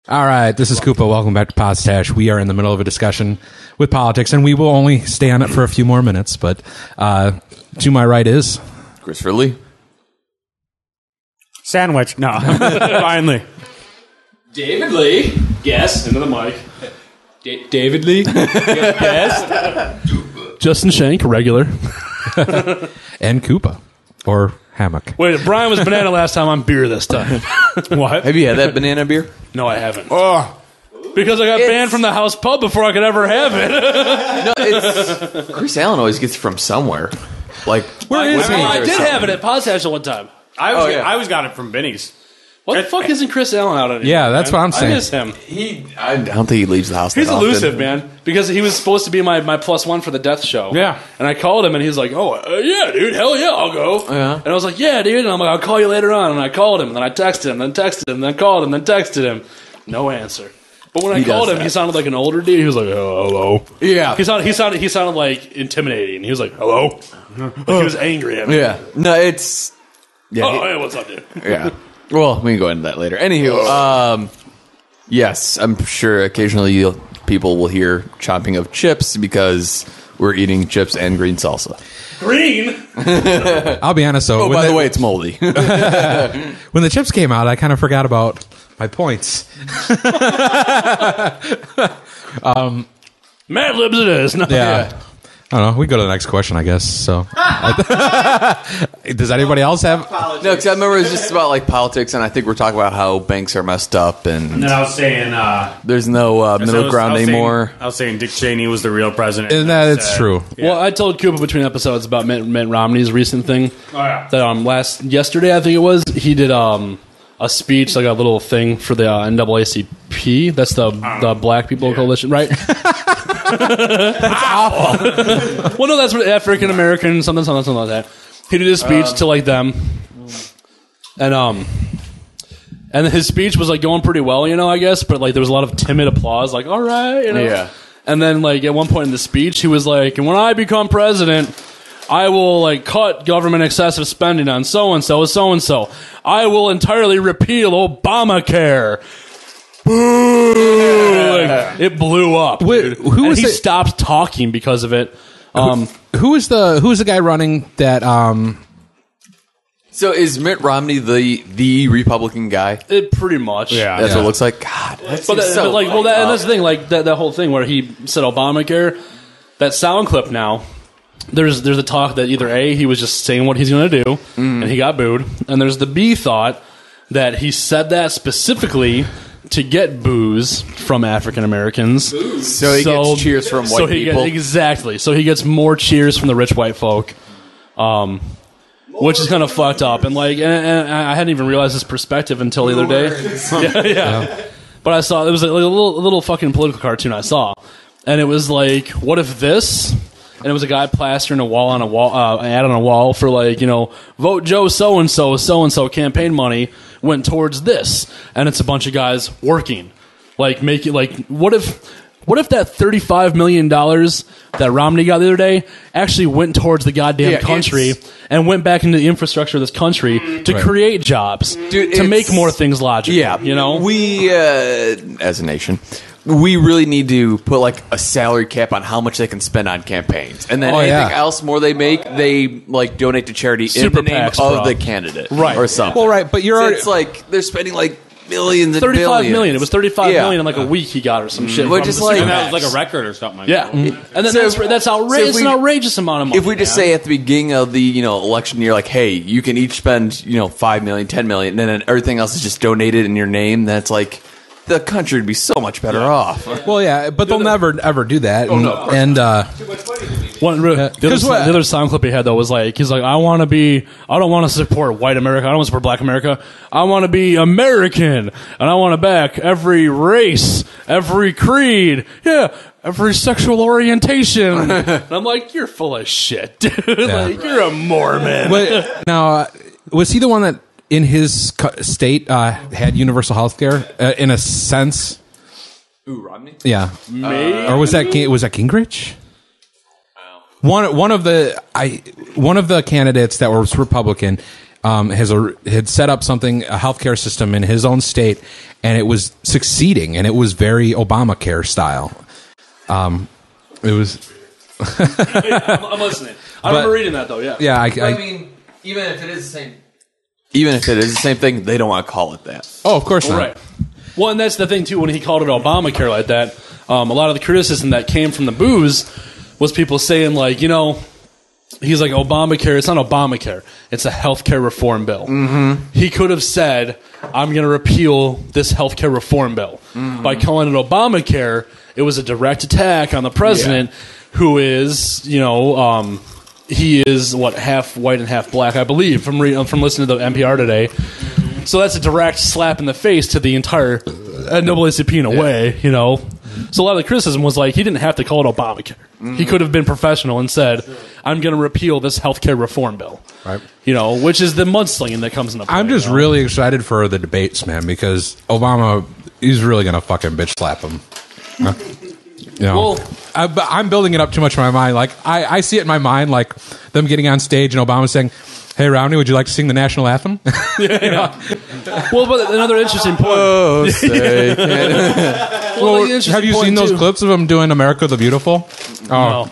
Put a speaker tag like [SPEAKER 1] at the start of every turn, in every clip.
[SPEAKER 1] All right, this is Koopa. Welcome back to Podstache. We are in the middle of a discussion with politics, and we will only stay on it for a few more minutes. But to my right is
[SPEAKER 2] Christopher Lee.
[SPEAKER 3] Sandwich. No. Finally.
[SPEAKER 4] David Lee. Guess. Into the mic. David Lee. Guess.
[SPEAKER 5] Justin Shank, regular.
[SPEAKER 1] and Koopa or Hammock.
[SPEAKER 5] Wait, Brian was banana last time. I'm beer this time.
[SPEAKER 3] What?
[SPEAKER 2] Have you had that banana beer?
[SPEAKER 5] No, I haven't.
[SPEAKER 3] Oh.
[SPEAKER 5] Because I got banned from the house pub before I could ever have it.
[SPEAKER 2] No, it's Chris Allen always gets it from somewhere. Like,
[SPEAKER 5] Where is he?
[SPEAKER 2] Women
[SPEAKER 5] I
[SPEAKER 2] or
[SPEAKER 5] did
[SPEAKER 2] something.
[SPEAKER 5] have it at Podstache at one time.
[SPEAKER 3] I always got it from Benny's.
[SPEAKER 5] What the fuck isn't Chris Allen out anymore?
[SPEAKER 1] Yeah, that's what I'm saying.
[SPEAKER 5] I miss him.
[SPEAKER 2] I don't think he leaves the house.
[SPEAKER 5] He's
[SPEAKER 2] that often.
[SPEAKER 5] elusive, man. Because he was supposed to be my plus one for the death show.
[SPEAKER 3] Yeah.
[SPEAKER 5] And I called him, and he's like, "Oh, yeah, dude, hell yeah, I'll go."
[SPEAKER 2] Yeah.
[SPEAKER 5] And I was like, "Yeah, dude." And I'm like, "I'll call you later on." And I called him, and then I texted him, then texted him, then called him, then texted him. No answer. But when I called him, he sounded like an older dude. He was like, "Oh, hello."
[SPEAKER 2] Yeah.
[SPEAKER 5] He sounded like intimidating. He was like, "Hello." Like he was angry at me.
[SPEAKER 2] Yeah. No, it's. Yeah.
[SPEAKER 5] Oh, hey, what's up, dude?
[SPEAKER 2] Yeah. Well, we can go into that later. Anywho, yes, I'm sure occasionally people will hear chomping of chips because we're eating chips and green salsa.
[SPEAKER 5] Green.
[SPEAKER 1] I'll be honest, though.
[SPEAKER 2] Oh, by the way, it's moldy.
[SPEAKER 1] when the chips came out, I kind of forgot about my points.
[SPEAKER 5] Mad Libs it is. No.
[SPEAKER 1] Yeah. I don't know. We go to the next question, I guess. So, does anybody else have?
[SPEAKER 2] No, because I remember it was just about like politics, and I think we're talking about how banks are messed up, and
[SPEAKER 3] And then I was saying...
[SPEAKER 2] there's no middle ground anymore.
[SPEAKER 3] I was saying Dick Cheney was the real president.
[SPEAKER 1] And that it's true.
[SPEAKER 3] Yeah.
[SPEAKER 5] Well, I told Koopa between episodes about Mitt Romney's recent thing.
[SPEAKER 3] Oh, yeah.
[SPEAKER 5] That yesterday, I think it was, he did a speech, like a little thing for the NAACP. That's the Black People Coalition, right? That's awful. Well, no, that's what African American something like that. He did a speech to like them, and his speech was like going pretty well, I guess. But like there was a lot of timid applause, like all right,
[SPEAKER 2] Yeah.
[SPEAKER 5] And then like at one point in the speech, he was like, "And when I become president, I will like cut government excessive spending on so and so. I will entirely repeal Obamacare." Boo! Like, it blew up.
[SPEAKER 1] Wait,
[SPEAKER 5] dude.
[SPEAKER 1] who
[SPEAKER 5] And
[SPEAKER 1] was
[SPEAKER 5] he
[SPEAKER 1] it?
[SPEAKER 5] stopped talking because of it.
[SPEAKER 1] Who is the guy running that?
[SPEAKER 2] So is Mitt Romney the Republican guy?
[SPEAKER 5] It pretty much.
[SPEAKER 3] Yeah.
[SPEAKER 2] That's what it looks like. God, that's
[SPEAKER 5] But,
[SPEAKER 2] so
[SPEAKER 5] but like, well,
[SPEAKER 2] fucked
[SPEAKER 5] and
[SPEAKER 2] up.
[SPEAKER 5] that's the thing. Like that whole thing where he said Obamacare. That sound clip now. There's a talk that either A, he was just saying what he's going to do, and he got booed, and there's the B thought that he said that specifically to get boos from African Americans.
[SPEAKER 2] So he gets cheers from white people.
[SPEAKER 5] Exactly. So he gets more cheers from the rich white folk, which is kind of fucked up. And like, and I hadn't even realized this perspective until the other day. Yeah. But I saw it was like a little fucking political cartoon I saw, and it was like, what if this? And it was a guy plastering an ad on a wall for like, vote Joe so and so campaign money went towards this, and it's a bunch of guys working, like making like what if that $35 million that Romney got the other day actually went towards the goddamn country and went back into the infrastructure of this country to create jobs, to make more things logical.
[SPEAKER 2] Yeah, we as a nation. We really need to put like a salary cap on how much they can spend on campaigns, and then anything else more they make, they like donate to charity
[SPEAKER 5] Super
[SPEAKER 2] in the name
[SPEAKER 5] PACs,
[SPEAKER 2] of
[SPEAKER 5] bro.
[SPEAKER 2] the candidate,
[SPEAKER 5] Right.
[SPEAKER 2] or something.
[SPEAKER 1] Well, right, but you're
[SPEAKER 2] So
[SPEAKER 1] already,
[SPEAKER 2] it's like they're spending like millions and
[SPEAKER 5] 35
[SPEAKER 2] billions.
[SPEAKER 5] million. It was 35
[SPEAKER 2] Yeah.
[SPEAKER 5] million in like a week he got or some shit.
[SPEAKER 2] Which
[SPEAKER 5] from
[SPEAKER 2] is
[SPEAKER 5] the
[SPEAKER 2] like-
[SPEAKER 5] super
[SPEAKER 3] And that was
[SPEAKER 5] PACs.
[SPEAKER 3] like a record or something like
[SPEAKER 5] Yeah,
[SPEAKER 3] that.
[SPEAKER 5] and then
[SPEAKER 2] So
[SPEAKER 5] that's outrageous.
[SPEAKER 2] so if
[SPEAKER 5] It's
[SPEAKER 2] we-
[SPEAKER 5] an outrageous amount of money.
[SPEAKER 2] If we just say at the beginning of the election year, like, hey, you can each spend 5 million, 10 million, and then everything else is just donated in your name, that's like the country would be so much better off.
[SPEAKER 1] well, yeah, but they'll never ever do that.
[SPEAKER 5] The other sound clip he had though was like, he's like, I don't want to support white America, I don't want to support black America, I want to be American, and I want to back every race, every creed, every sexual orientation. And I'm like, you're full of shit, dude. Like, you're a Mormon.
[SPEAKER 1] But now, was he the one that in his state had universal health care in a sense?
[SPEAKER 2] Ooh, Romney?
[SPEAKER 1] Yeah,
[SPEAKER 5] Maybe.
[SPEAKER 1] or was that Gingrich? One of the candidates that was Republican had set up a healthcare system in his own state, and it was succeeding, and it was very Obamacare style. It was.
[SPEAKER 5] I'm listening. I remember reading that though. Yeah.
[SPEAKER 1] Yeah.
[SPEAKER 2] I mean, even if it is the same thing, they don't want to call it that.
[SPEAKER 1] Oh, of course not.
[SPEAKER 5] Right. Well, and that's the thing too. When he called it Obamacare like that, a lot of the criticism that came from the booze was people saying like, he's like, Obamacare, it's not Obamacare. It's a healthcare reform bill. Mm-hmm. He could have said, I'm going to repeal this healthcare reform bill. Mm-hmm. By calling it Obamacare, it was a direct attack on the president, who is, he is, half white and half black, I believe, from listening to the NPR today. So that's a direct slap in the face to the entire NAACP in a way, So a lot of the criticism was like, he didn't have to call it Obamacare. Mm-hmm. He could have been professional and said, I'm going to repeal this healthcare reform bill. Right. Which is the mudslinging that comes into play.
[SPEAKER 1] I'm just really excited for the debates, man, because Obama, he's really going to fucking bitch slap him. Well, I'm building it up too much in my mind. Like, I see it in my mind, like them getting on stage and Obama saying, hey, Romney, would you like to sing the national anthem?
[SPEAKER 5] Well, but another interesting point.
[SPEAKER 1] Have you seen those clips of him doing America the Beautiful?
[SPEAKER 5] No.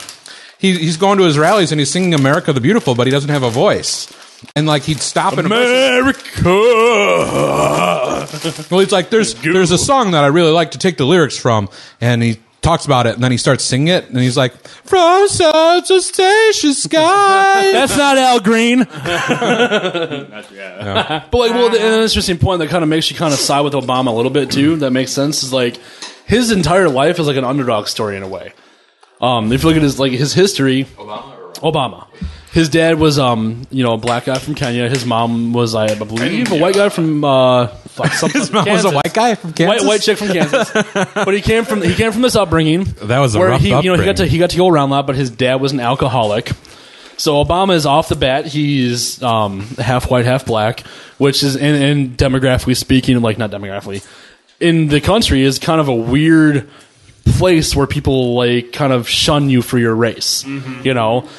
[SPEAKER 1] He's going to his rallies and he's singing America the Beautiful, but he doesn't have a voice. And like he'd stop in
[SPEAKER 5] America.
[SPEAKER 1] Well, he's like, there's a song that I really like to take the lyrics from, and he talks about it, and then he starts singing it, and he's like, from such a spacious sky.
[SPEAKER 5] That's not Al Green.
[SPEAKER 3] Yeah.
[SPEAKER 5] But like, well, an interesting point that kind of makes you kind of side with Obama a little bit too. That makes sense. Is like his entire life is like an underdog story in a way. If you look at his history, Obama. His dad was a black guy from Kenya. His mom was, I believe, a white guy from
[SPEAKER 1] His mom was a white guy from Kansas.
[SPEAKER 5] White chick from Kansas. But he came from this upbringing.
[SPEAKER 1] That was a rough upbringing.
[SPEAKER 5] He got to go around a lot, but his dad was an alcoholic. So Obama is off the bat. He's half white, half black, which is in demographically speaking, like not demographically, in the country is kind of a weird place where people like kind of shun you for your race,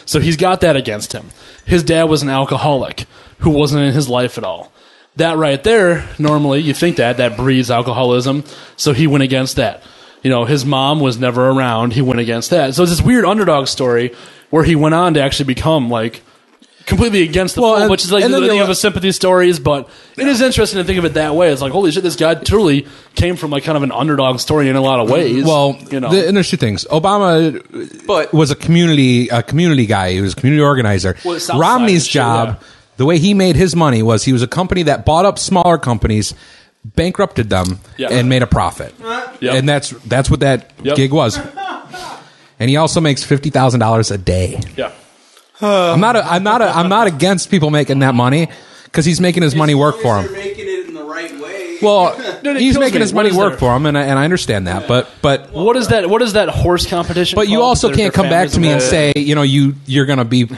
[SPEAKER 5] So he's got that against him. His dad was an alcoholic who wasn't in his life at all. That right there, normally you think that breeds alcoholism, so he went against that. His mom was never around. He went against that. So it's this weird underdog story where he went on to actually become like completely against the fold, which is like the thing of a sympathy stories, but it is interesting to think of it that way. It's like, holy shit, this guy truly came from like kind of an underdog story in a lot of ways.
[SPEAKER 1] Well, and there's two things. Obama was a community guy. He was a community organizer. Well, Romney's job, the way he made his money was he was a company that bought up smaller companies, bankrupted them, and made a profit. Yep. And that's what that gig was. And he also makes $50,000 a day.
[SPEAKER 5] Yeah.
[SPEAKER 1] I'm not against people making that money because he's making his money work for him.
[SPEAKER 6] Making it in the right way.
[SPEAKER 1] Well, he's making his money work for him, and I understand that. But
[SPEAKER 5] what is that horse competition?
[SPEAKER 1] But you also can't come back to me and say you're going to be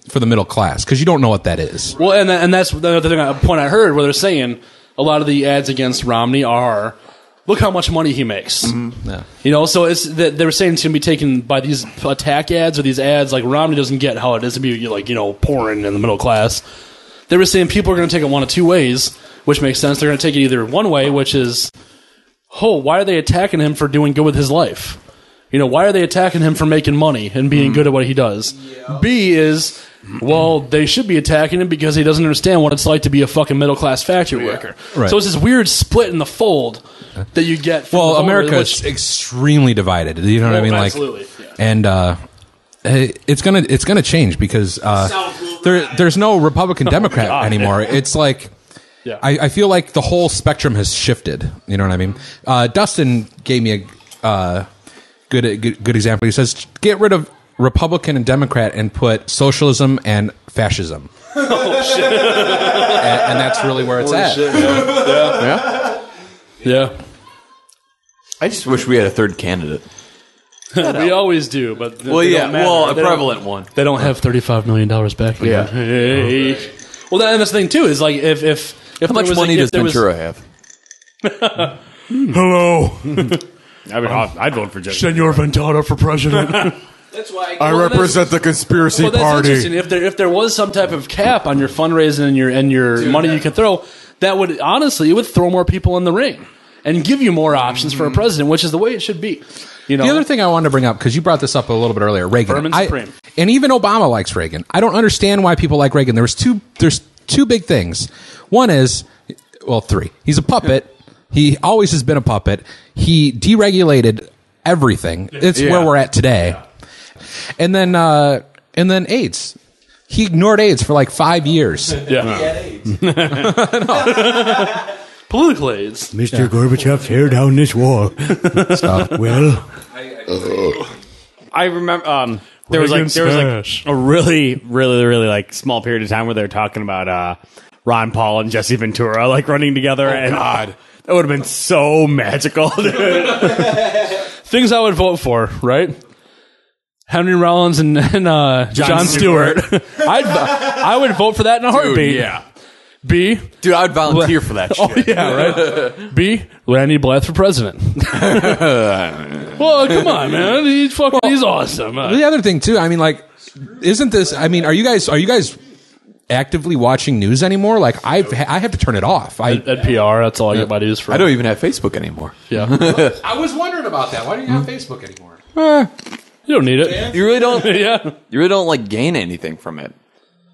[SPEAKER 1] for the middle class because you don't know what that is.
[SPEAKER 5] Well, and that's the other point I heard where they're saying a lot of the ads against Romney are, look how much money he makes. Mm-hmm. Yeah. So it's that they were saying it's going to be taken by these attack ads or these ads. Like Romney doesn't get how it is to be like pouring in the middle class. They were saying people are going to take it one of two ways, which makes sense. They're going to take it either one way, which is, why are they attacking him for doing good with his life? Why are they attacking him for making money and being good at what he does? Yeah. B is, they should be attacking him because he doesn't understand what it's like to be a fucking middle-class factory worker. Right. So it's this weird split in the fold that you get from
[SPEAKER 1] America is extremely divided. You know what I mean?
[SPEAKER 5] Absolutely.
[SPEAKER 1] And it's gonna change because there's no Republican Democrat anymore. It's like I feel like the whole spectrum has shifted. You know what I mean? Dustin gave me a good example. He says, get rid of Republican and Democrat and put socialism and fascism.
[SPEAKER 5] Oh, shit.
[SPEAKER 1] And that's really where it's at.
[SPEAKER 5] Shit, yeah.
[SPEAKER 2] I just wish we had a third candidate.
[SPEAKER 5] We always do, but
[SPEAKER 2] a prevalent one.
[SPEAKER 5] They don't have $35 million back.
[SPEAKER 2] Yeah.
[SPEAKER 5] Hey. Well, that's the thing too. Is like if
[SPEAKER 2] how much money does Ventura have?
[SPEAKER 5] Hello.
[SPEAKER 3] I'd vote for Jesse.
[SPEAKER 5] Senor Ventura for president.
[SPEAKER 4] That's why
[SPEAKER 6] I represent the conspiracy
[SPEAKER 5] that's
[SPEAKER 6] party.
[SPEAKER 5] interesting. If there was some type of cap on your fundraising and your money you can throw, that would honestly it would throw more people in the ring and give you more options for a president, which is the way it should be. You know,
[SPEAKER 1] the other thing I wanted to bring up, because you brought this up a little bit earlier, Reagan.
[SPEAKER 5] Supreme.
[SPEAKER 1] And even Obama likes Reagan. I don't understand why people like Reagan. There's two big things. One is, well, three. He's a puppet. He always has been a puppet. He deregulated everything. It's where we're at today. Yeah. And then AIDS. He ignored AIDS for like 5 years.
[SPEAKER 5] Yeah. He had AIDS. Political AIDS.
[SPEAKER 6] Mr. Gorbachev, tear down this wall. Stop. Well,
[SPEAKER 3] I remember there was like a really like small period of time where they were talking about Ron Paul and Jesse Ventura like running together. God, that would have been so magical, dude.
[SPEAKER 5] Things I would vote for, right? Henry Rollins and Jon Stewart. I would vote for that in a heartbeat.
[SPEAKER 3] Yeah.
[SPEAKER 2] Dude, I would volunteer for that shit.
[SPEAKER 5] Oh, yeah, right? B, Randy Blythe for president. Well, come on, man. He's awesome.
[SPEAKER 1] The other thing, too, I mean, like, isn't this, I mean, are you guys actively watching news anymore? Like, I have to turn it off.
[SPEAKER 5] At PR, that's all I get my news from.
[SPEAKER 2] I don't even have Facebook anymore.
[SPEAKER 5] Yeah.
[SPEAKER 1] I was wondering about that. Why do you have Facebook anymore?
[SPEAKER 5] You don't need it.
[SPEAKER 2] You really don't.
[SPEAKER 5] Yeah.
[SPEAKER 2] You really don't like gain anything from it,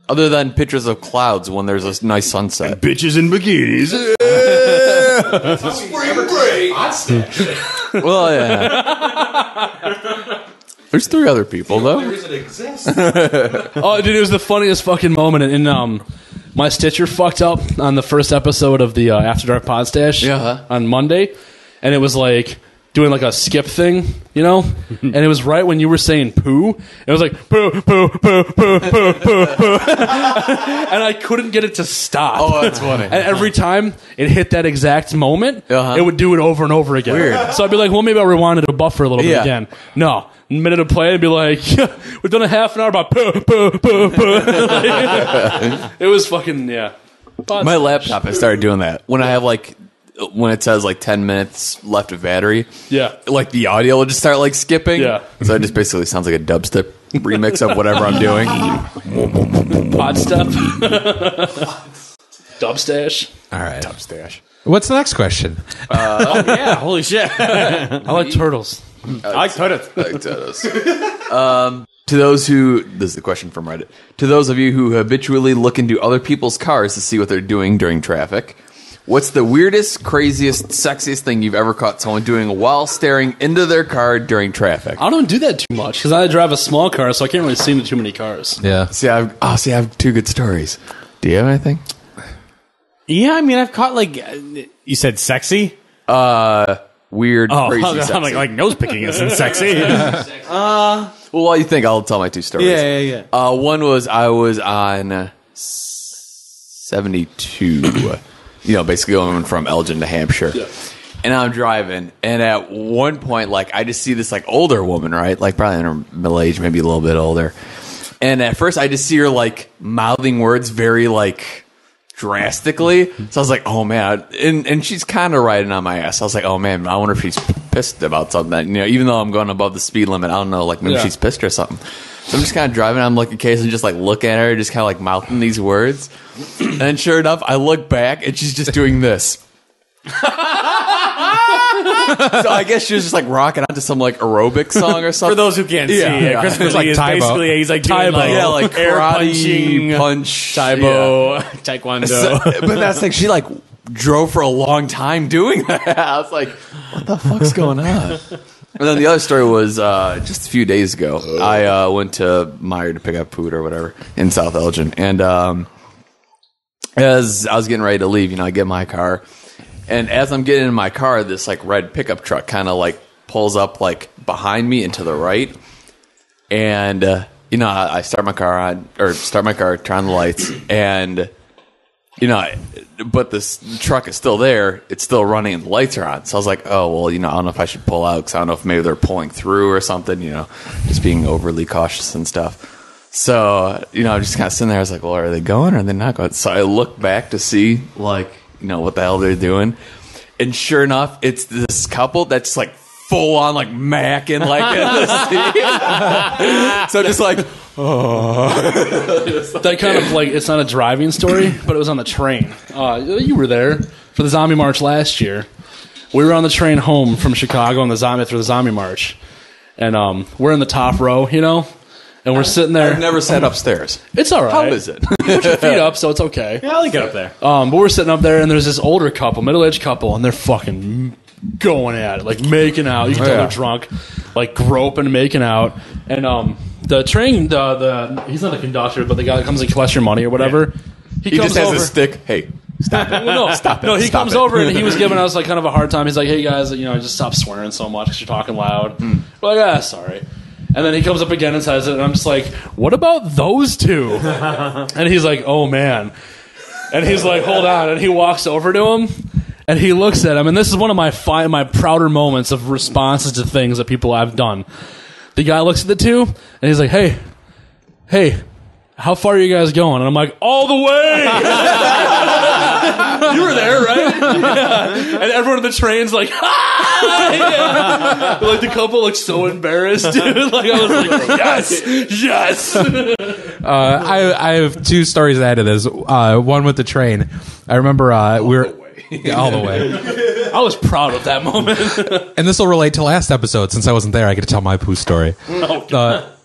[SPEAKER 2] other than pictures of clouds when there's a nice sunset.
[SPEAKER 6] bitches in bikinis.
[SPEAKER 2] Well, yeah. There's 3 other people though.
[SPEAKER 1] The reason it exists.
[SPEAKER 5] Oh, dude, it was the funniest fucking moment. And my Stitcher fucked up on the first episode of the After Dark Podstache on Monday, and it was like doing like a skip thing, you know? And it was right when you were saying poo. It was like poo, poo, poo, poo, poo, poo, poo. And I couldn't get it to stop.
[SPEAKER 2] Oh, that's funny.
[SPEAKER 5] And every time it hit that exact moment, it would do it over and over again.
[SPEAKER 2] Weird.
[SPEAKER 5] So I'd be like, well, maybe I'll rewind it to buffer a little bit again. No. Minute of play, I'd be like, we've done a half an hour about poo, poo, poo, poo. It was fucking, yeah.
[SPEAKER 2] My laptop, I started doing that. When I have like, when it says like 10 minutes left of battery, like the audio will just start like skipping.
[SPEAKER 5] Yeah.
[SPEAKER 2] So it just basically sounds like a dubstep remix of whatever I'm doing.
[SPEAKER 5] Podstep. Dubstache.
[SPEAKER 1] All right.
[SPEAKER 2] Dubstache.
[SPEAKER 1] What's the next question?
[SPEAKER 3] Yeah, holy shit.
[SPEAKER 5] I like turtles.
[SPEAKER 3] I like turtles.
[SPEAKER 2] To those who, this is the question from Reddit. To those of you who habitually look into other people's cars to see what they're doing during traffic, what's the weirdest, craziest, sexiest thing you've ever caught someone doing while staring into their car during traffic?
[SPEAKER 5] I don't do that too much because I drive a small car, so I can't really see into too many cars.
[SPEAKER 1] Yeah.
[SPEAKER 2] See, I have 2 good stories. Do you have anything?
[SPEAKER 3] Yeah, I mean, I've caught like you said, sexy.
[SPEAKER 2] Weird, crazy, sexy.
[SPEAKER 3] I'm like nose picking isn't sexy.
[SPEAKER 2] Well, while you think, I'll tell my 2 stories.
[SPEAKER 3] Yeah.
[SPEAKER 2] One was I was on 72. You know, basically going from Elgin to Hampshire. Yeah. And I'm driving, and at one point, like, I just see this, like, older woman, right? Like, probably in her middle age, maybe a little bit older. And at first, I just see her, like, mouthing words very, like, drastically. So I was like, oh, man. And she's kind of riding on my ass. I was like, oh, man, I wonder if she's pissed about something. You know, even though I'm going above the speed limit, I don't know, like, maybe she's pissed or something. So I'm just kind of driving. I'm like occasionally just like looking at her, just kind of like mouthing these words. And then sure enough, I look back and she's just doing this. So I guess she was just like rocking out to some like aerobic song or something.
[SPEAKER 3] For those who can't see, Chris
[SPEAKER 1] It's like
[SPEAKER 3] is
[SPEAKER 1] Taibo.
[SPEAKER 3] basically he's like doing
[SPEAKER 2] like
[SPEAKER 3] air
[SPEAKER 2] karate, punch,
[SPEAKER 3] Taibo, Taekwondo.
[SPEAKER 2] So, but that's like she like drove for a long time doing that. I was like, what the fuck's going on? And then the other story was just a few days ago. I went to Meijer to pick up food or whatever in South Elgin. And as I was getting ready to leave, you know, I get in my car. And as I'm getting in my car, this like red pickup truck kind of like pulls up like behind me and to the right. And, you know, I start my car, turn on the lights. And, you know, but this truck is still there. It's still running and the lights are on. So I was like, oh, well, you know, I don't know if I should pull out because I don't know if maybe they're pulling through or something, you know, just being overly cautious and stuff. So, you know, I'm just kind of sitting there. I was like, well, are they going or are they not going? So I look back to see, like, you know, what the hell they're doing. And sure enough, it's this couple that's like full on like macking like in the seat. So just like,
[SPEAKER 5] that kind of like, it's not a driving story, but it was on the train. You were there for the Zombie March last year. We were on the train home from Chicago on the Zombie March, and we're in the top row, you know, and we're sitting there.
[SPEAKER 2] I've never sat upstairs.
[SPEAKER 5] It's all right.
[SPEAKER 2] How is it?
[SPEAKER 5] You put your feet up, so it's okay.
[SPEAKER 3] Yeah, I'll get up there.
[SPEAKER 5] But we're sitting up there, and there's this older couple, middle-aged couple, and they're fucking going at it, like making out. You can tell they're drunk, like groping, making out. And the train, he's not the conductor, but the guy that comes and collects your money or whatever.
[SPEAKER 2] He
[SPEAKER 5] comes
[SPEAKER 2] just has
[SPEAKER 5] over.
[SPEAKER 2] a stick. Hey, stop it.
[SPEAKER 5] Well, no,
[SPEAKER 2] stop it.
[SPEAKER 5] No, he
[SPEAKER 2] Stop
[SPEAKER 5] comes
[SPEAKER 2] it.
[SPEAKER 5] over and he was giving us like kind of a hard time. He's like, "Hey guys, just stop swearing so much because you're talking loud." We're like, sorry. And then he comes up again and says it, and I'm just like, "What about those two?" And he's like, "Oh man." And he's like, "Hold on." And he walks over to him, and he looks at him. And this is one of my prouder moments of responses to things that people have done. The guy looks at the two, and he's like, "Hey, how far are you guys going?" And I'm like, "All the way." You were there, right? Yeah. And everyone on the train's like, "Ah!" Yeah. Like the couple looks so embarrassed, dude. Like I was like, yes.
[SPEAKER 1] I have two stories to add to this. One with the train. I remember we were all the way.
[SPEAKER 5] I was proud of that moment.
[SPEAKER 1] And this will relate to last episode. Since I wasn't there, I get to tell my poo story.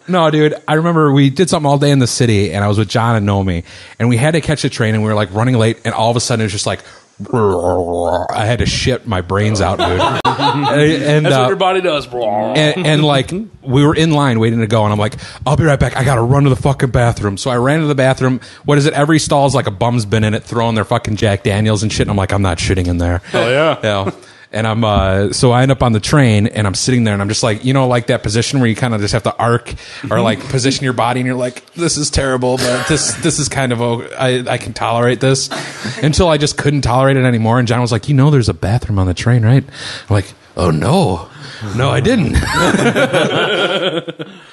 [SPEAKER 1] No, dude, I remember we did something all day in the city, and I was with John and Nomi, and we had to catch a train, and we were like running late, and all of a sudden it was just like, I had to shit my brains out, dude. And
[SPEAKER 5] that's what your body does.
[SPEAKER 1] and like we were in line waiting to go, and I'm like, I'll be right back. I gotta run to the fucking bathroom. So I ran to the bathroom. What is it? Every stall is like a bum's been in it, throwing their fucking Jack Daniels and shit. And I'm like, I'm not shitting in there.
[SPEAKER 5] Oh yeah.
[SPEAKER 1] Yeah. And I'm so I end up on the train, and I'm sitting there, and I'm just like, like that position where you kind of just have to arc or like position your body, and you're like, this is terrible, but this is kind of I can tolerate this, until I just couldn't tolerate it anymore. And John was like, there's a bathroom on the train, right? I'm like, oh no, I didn't.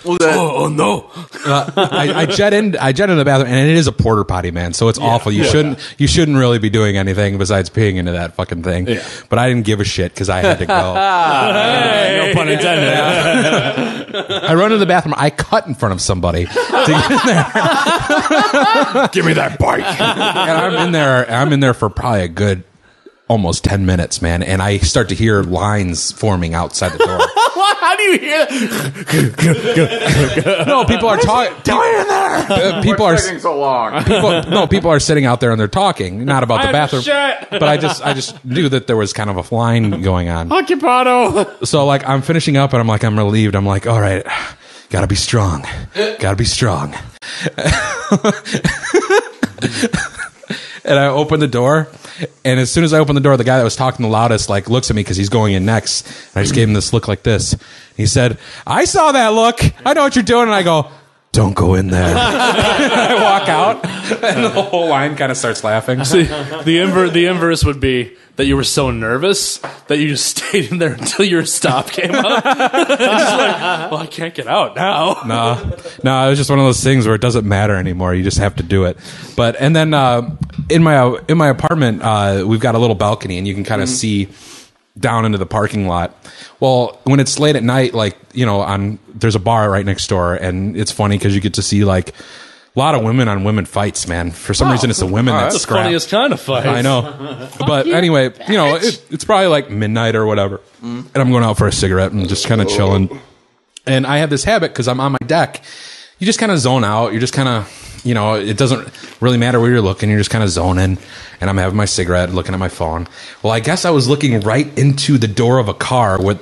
[SPEAKER 5] Oh no!
[SPEAKER 1] I jet into the bathroom, and it is a porta potty, man. So it's awful. You shouldn't really be doing anything besides peeing into that fucking thing. Yeah. But I didn't give a shit because I had to go.
[SPEAKER 3] No pun intended.
[SPEAKER 1] I run to the bathroom. I cut in front of somebody to get in there.
[SPEAKER 2] Give me that bike.
[SPEAKER 1] And I'm in there for probably a good almost 10 minutes, man. And I start to hear lines forming outside the door.
[SPEAKER 3] How do you hear?
[SPEAKER 1] No, people are talking.
[SPEAKER 2] in there.
[SPEAKER 1] People are
[SPEAKER 2] taking so long.
[SPEAKER 1] people are sitting out there and they're talking, not about the bathroom. But I just knew that there was kind of a line going on.
[SPEAKER 3] Occupado.
[SPEAKER 1] So like I'm finishing up, and I'm relieved. I'm like, all right, gotta be strong. And I open the door, and as soon as I open the door, the guy that was talking the loudest like looks at me because he's going in next. And I just gave him this look like this. He said, "I saw that look. I know what you're doing." And I go, "Don't go in there." I walk out, and the whole line kind of starts laughing.
[SPEAKER 5] See, the inverse would be that you were so nervous that you just stayed in there until your stop came up. Just like, well, I can't get out now.
[SPEAKER 1] No, it was just one of those things where it doesn't matter anymore. You just have to do it. And then in my apartment, we've got a little balcony, and you can kind of see down into the parking lot. Well, when it's late at night, like there's a bar right next door, and it's funny because you get to see like a lot of women on women fights, man. For some reason, it's the women that
[SPEAKER 5] That's the
[SPEAKER 1] scrap.
[SPEAKER 5] funniest kind of fight.
[SPEAKER 1] I know. But anyway, it's probably like midnight or whatever. And I'm going out for a cigarette and just kind of chilling. And I have this habit because I'm on my deck. You just kind of zone out. You're just kind of, it doesn't really matter where you're looking. You're just kind of zoning. And I'm having my cigarette, looking at my phone. Well, I guess I was looking right into the door of a car with,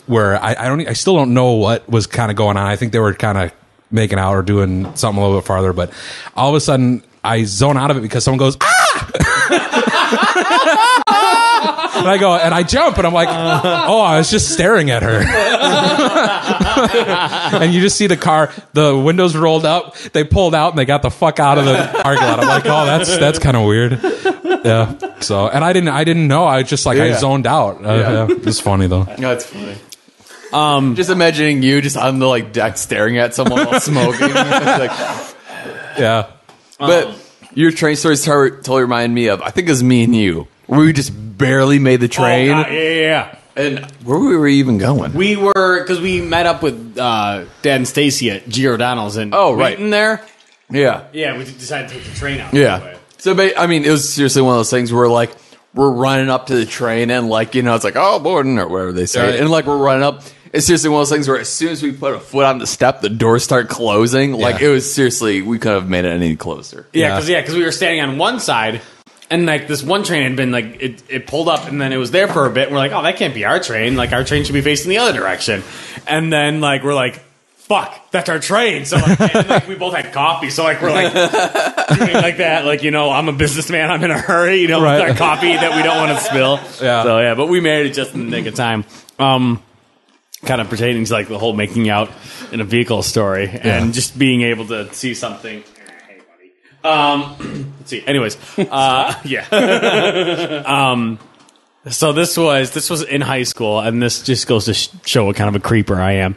[SPEAKER 1] where I still don't know what was kind of going on. I think they were kind of making out or doing something a little bit farther, but all of a sudden I zone out of it because someone goes, "Ah!" And I go, and I jump, and I'm like, oh, I was just staring at her. And you just see the car, the windows rolled up, they pulled out, and they got the fuck out of the parking lot. I'm like, oh, that's kind of weird. Yeah. So, and I didn't know. I just like, I zoned out. It was funny though.
[SPEAKER 2] That's funny. Just imagining you just on the deck staring at someone while smoking.
[SPEAKER 1] Yeah.
[SPEAKER 2] But your train stories totally remind me of, I think it was me and you, where we just barely made the train.
[SPEAKER 3] Yeah.
[SPEAKER 2] And where were we even going?
[SPEAKER 3] We were, because we met up with Dad and Stacy at G. O'Donnell's and
[SPEAKER 2] in there? Yeah.
[SPEAKER 3] Yeah, we decided to take the train out.
[SPEAKER 2] Yeah. So, I mean, it was seriously one of those things where, like, we're running up to the train and, like, you know, it's like, oh, Borden, or whatever they say. Right. And, like, we're running up. It's seriously one of those things where as soon as we put a foot on the step, the doors start closing. Like, it was seriously, we couldn't have made it any closer.
[SPEAKER 3] Yeah, because we were standing on one side. And, like, this one train had been, like, it pulled up, and then it was there for a bit. And we're like, oh, that can't be our train. Like, our train should be facing the other direction. And then, like, we're like, fuck, that's our train. So, like, and, like, we both had coffee. So, like, we're, like, doing like that. Like, you know, I'm a businessman. I'm in a hurry. You know, with our coffee that we don't want to spill. Yeah. So, yeah, but we made it just in the nick of time. Kind of pertaining to, like, the whole making out in a vehicle story. And just being able to see something. Let's see. Anyways, yeah. So this was in high school, and this just goes to show what kind of a creeper I am.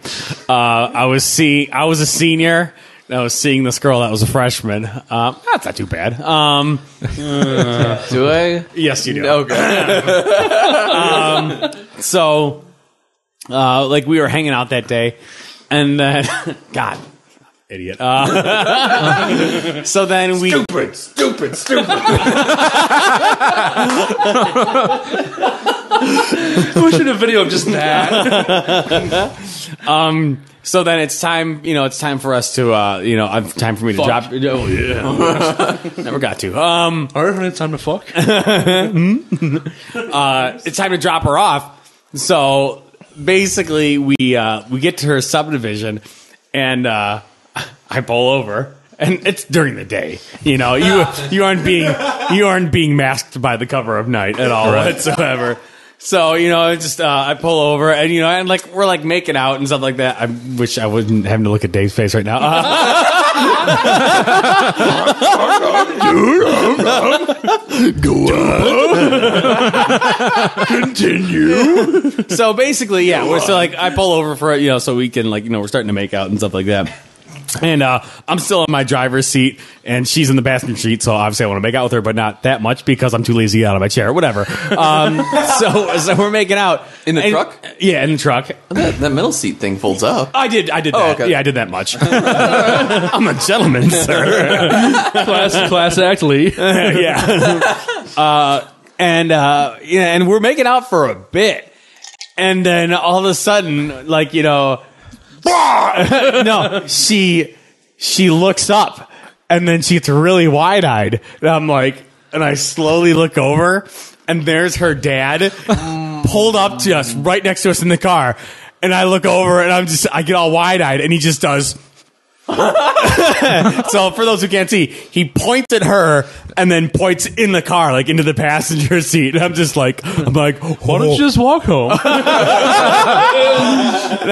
[SPEAKER 3] I was a senior. And I was seeing this girl that was a freshman. That's not too bad.
[SPEAKER 2] Do I?
[SPEAKER 3] Yes, you do.
[SPEAKER 2] Okay.
[SPEAKER 3] So, like, we were hanging out that day, and then, God. Idiot. So then we...
[SPEAKER 2] Stupid.
[SPEAKER 5] We should have video of just that.
[SPEAKER 3] So then it's time, it's time for us to, time for me to drop... Oh, yeah. Never got to.
[SPEAKER 5] All right, it's time to fuck.
[SPEAKER 3] It's time to drop her off. So basically, we get to her subdivision, and... I pull over, and it's during the day. You know, you aren't being masked by the cover of night at all whatsoever. So, I pull over, and and like we're like making out and stuff like that. I wish I wasn't having to look at Dave's face right now.
[SPEAKER 6] Go on. Continue.
[SPEAKER 3] So basically, we're so like I pull over for so we can we're starting to make out and stuff like that. And I'm still in my driver's seat, and she's in the passenger seat, so obviously I want to make out with her, but not that much because I'm too lazy to get out of my chair, whatever. So we're making out.
[SPEAKER 2] In the truck?
[SPEAKER 3] Yeah, in the truck.
[SPEAKER 2] That middle seat thing folds up.
[SPEAKER 3] I did that.
[SPEAKER 2] Okay.
[SPEAKER 3] Yeah, I did that much. I'm a gentleman, sir.
[SPEAKER 5] Class act, Lee.
[SPEAKER 3] Yeah. And we're making out for a bit. And then all of a sudden, no, she looks up, and then she gets really wide-eyed, and I'm like, and I slowly look over, and there's her dad pulled up to us, right next to us in the car, and I look over, and I get all wide-eyed, and he just does. So for those who can't see, he points at her and then points in the car, like into the passenger seat. And I'm like, why don't you just walk home? And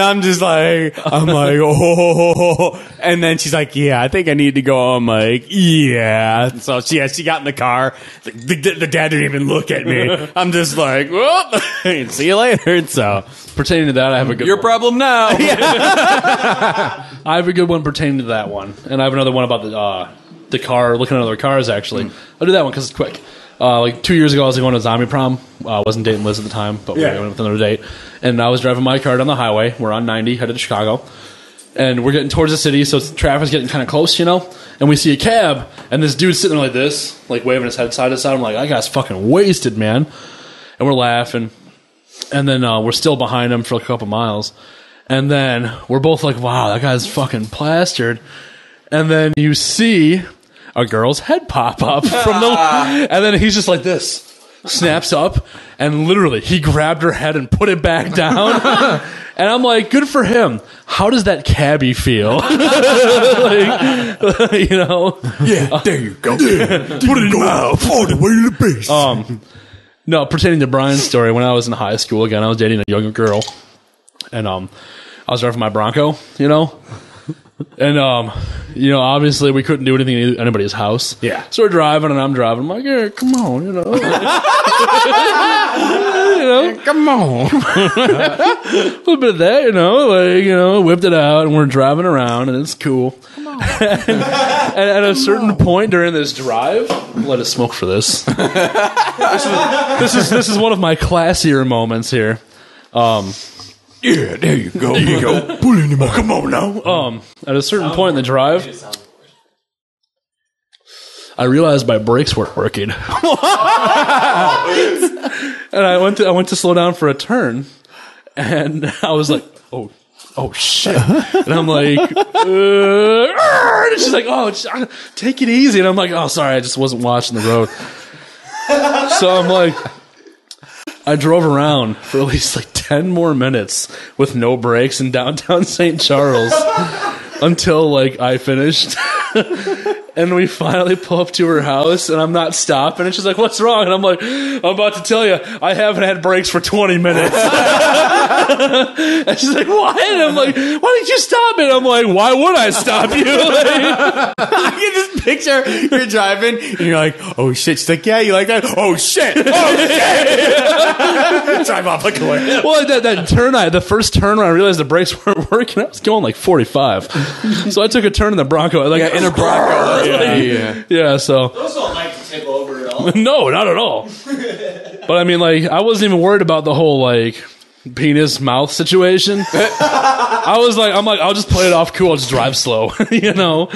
[SPEAKER 3] I'm like, oh. And then she's like, yeah, I think I need to go. I'm like, yeah. So she got in the car. The dad didn't even look at me. I'm just like, well, see you later. So
[SPEAKER 5] pertaining to that, I have a good
[SPEAKER 2] Your
[SPEAKER 5] one.
[SPEAKER 2] problem now.
[SPEAKER 5] I have a good one pertaining to that one, and I have another one about the car, looking at other cars. Actually, I'll do that one because it's quick. Like 2 years ago, I was going to zombie prom. Wasn't dating Liz at the time, but we went with another date. And I was driving my car down the highway. We're on 90, headed to Chicago, and we're getting towards the city, so traffic's getting kind of close, And we see a cab, and this dude's sitting there like this, like waving his head side to side. I'm like, that guy's fucking wasted, man. And we're laughing, and then we're still behind him for a couple miles. And then we're both like, wow, that guy's fucking plastered. And then you see a girl's head pop up from the... And then he's just like this. Snaps up. And literally, he grabbed her head and put it back down. And I'm like, good for him. How does that cabbie feel?
[SPEAKER 6] Yeah, there you go. Put it in your mouth. All the way to the base.
[SPEAKER 5] No, pertaining to Brian's story, when I was in high school, again, I was dating a younger girl. And I was driving my Bronco, and obviously we couldn't do anything in anybody's house.
[SPEAKER 3] Yeah.
[SPEAKER 5] So we're driving, and I'm driving. I'm like, yeah, come on,
[SPEAKER 3] come on.
[SPEAKER 5] a little bit of that, whipped it out, and we're driving around, and it's cool. And at a certain point during this drive, let us smoke for this. This is one of my classier moments here.
[SPEAKER 6] Yeah, there you go. There you go. Pull in more. Come on now.
[SPEAKER 5] At a certain point in the drive, I realized my brakes weren't working. And I went to slow down for a turn, and I was like, oh shit. And I'm like, and she's like, take it easy. And I'm like, oh, sorry, I just wasn't watching the road. So I'm like, I drove around for at least like 10 more minutes with no brakes in downtown St. Charles until like I finished. And we finally pull up to her house, and I'm not stopping. And she's like, what's wrong? And I'm like, I'm about to tell you, I haven't had brakes for 20 minutes. And she's like, what? And I'm like, why didn't you stop it? I'm like, why would I stop you? Like,
[SPEAKER 2] I can just picture you're driving and you're like, oh shit. She's like, yeah, you like that? Oh shit. Oh shit. Drive off like away.
[SPEAKER 5] well, that turn, the first turn when I realized the brakes weren't working, I was going like 45. So I took a turn in the Bronco. Like
[SPEAKER 2] in a Bronco.
[SPEAKER 5] Yeah, so.
[SPEAKER 4] Those don't like to tip over at all.
[SPEAKER 5] No, not at all. But I mean, like, I wasn't even worried about the whole, like, penis mouth situation. I'm like, I'll just play it off cool. I'll just drive slow, you know?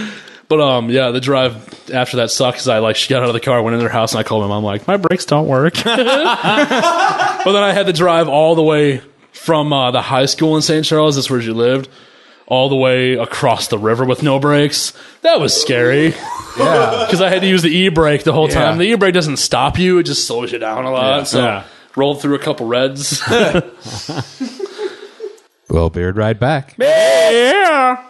[SPEAKER 5] But, yeah, the drive after that sucked because she got out of the car, went in their house, and I called my mom, like, my brakes don't work. But then I had to drive all the way from the high school in St. Charles, that's where she lived, all the way across the river with no brakes. That was scary. Yeah. Because I had to use the e-brake the whole time. The e-brake doesn't stop you. It just slows you down a lot. So rolled through a couple reds.
[SPEAKER 1] Well, Beard, ride back.
[SPEAKER 5] Yeah.